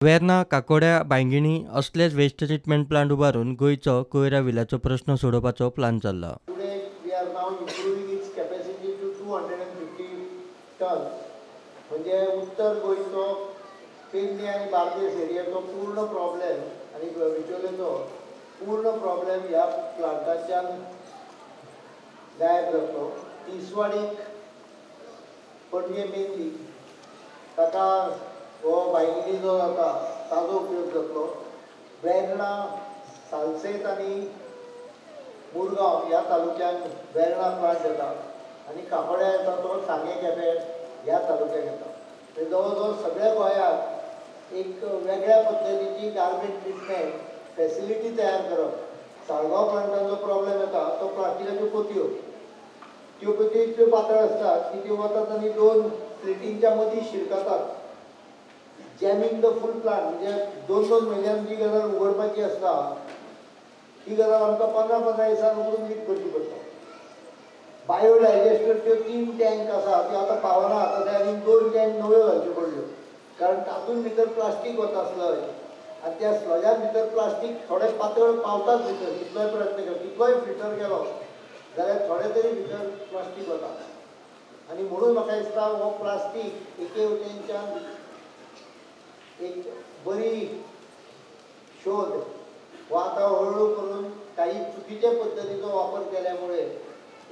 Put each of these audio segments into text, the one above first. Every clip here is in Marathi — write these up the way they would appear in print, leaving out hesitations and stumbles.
वेर्ना, काकोडे, बांयगिणी असलेच वेस्ट ट्रीटमेंट प्लांट उबारून गोयचो कोयरा विल्याचो प्रश्न सोडोवपाचो प्लान चल्ला. म्हणजे उत्तर गोयचो पेडणे आणि बार्देस एरियाचो पूर्ण प्रॉब्लेम आणि बिचोलेचो पूर्ण प्रॉब्लेम ह्या प्लांटाच्यान गायब जातलो. तिसवाडीक पडणे मेनली ताका हो बांयगिणी जो जाता ताजो उपयोग जातलो. वेर्ना, सालसेत आणि मुरगांव ह्या तालुक्यांत वेर्ना प्लांट येता आणि काकोड्या येता तो सांगे केपें ह्या तालुक्याक येता. जवळ जवळ सगळ्या गोंयांत एक वेगळ्या पद्दतीची गार्बेज ट्रीटमेंट फॅसिलिटी तयार करप. साळगांव प्लांटान जो प्रॉब्लेम येता तो प्लास्टिकाच्यो पोतयो, त्यो पोतयो इतल्यो पातळ आसतात की त्यो वतात आनी 2 प्लेटींच्या मदीं शिरकतात. जॅमिंग द फूल प्लांट म्हणजे 2-2 म्हयन्यान जी गजाल उगडपाची आसता ती गजाल आमकां 15-15 दिसान उगडून लीक करची पडटा. बायोडायजेस्टरच्यो 3 टँक आसा त्यो आतां पावना. आतां आनी 2 टँक नव्यो घालच्यो पडल्यो कारण तातूंत भितर प्लास्टीक वता स्लज आनी त्या स्लजा भितर प्लास्टीक थोडे पातळ पावतात भितर. कितलोय प्रयत्न केलो, कितलोय फिल्टर केलो जाल्यार थोडे तरी भितर प्लास्टीक वता. आनी म्हणून म्हाका दिसता हो प्लास्टीक एके वटेनच्यान एक बरी शोध हो आतां हळूहळू करून काही चुकीच्या पद्दतीचो वापर केल्यामुळे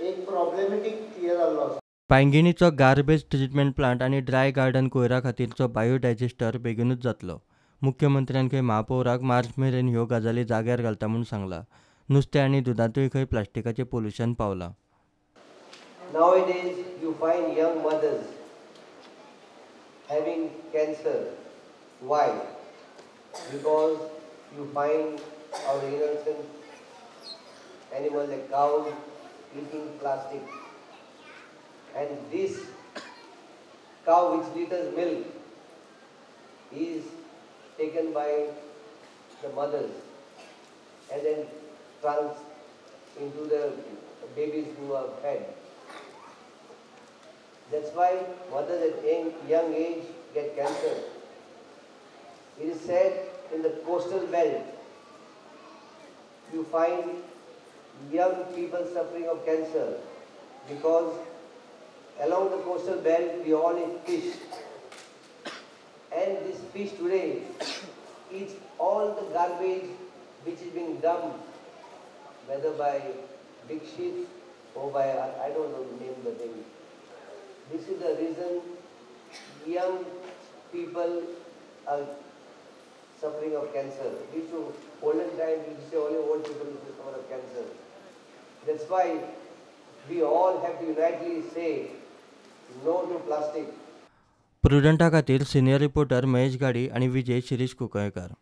एक प्रॉब्लेमॅटिक हे जाल्लो आसा. बांयगिणीचो गार्बेज ट्रीटमेंट प्लांट आणि ड्राय गार्डन कोयरा खातीरचो बायोडायजेस्टर बेगीनूच जातलो. मुख्यमंत्र्यान खंय महापौराक मार्च मेरेन ह्यो गजाली जाग्यार घालता म्हूण सांगला. नुस्तें आनी दुदांतूय खंय प्लास्टिकाचें पोल्युशन पावलां. Nowadays you find young mothers having cancer. Why? Because you find our innocent animals like cows eating plastic, and this cow which litters milk is taken by the mothers and then trans into the babies who are fed. That's why mothers at young age get cancer. It is said in the coastal belt you find young people suffering of cancer because along the coastal belt we all eat fish, and this fish today eats all the garbage which is being dumped whether by big ships or by I don't know the name the thing. This is the reason young people are suffering of cancer. We used to olden times we used to say only old people used to suffer of cancer. That's why we all have to unitedly say no to plastic. प्रुडंटा खातीर सिनियर रिपोर्टर महेश गाडी आणि विजय शिरीष कुंकळकर.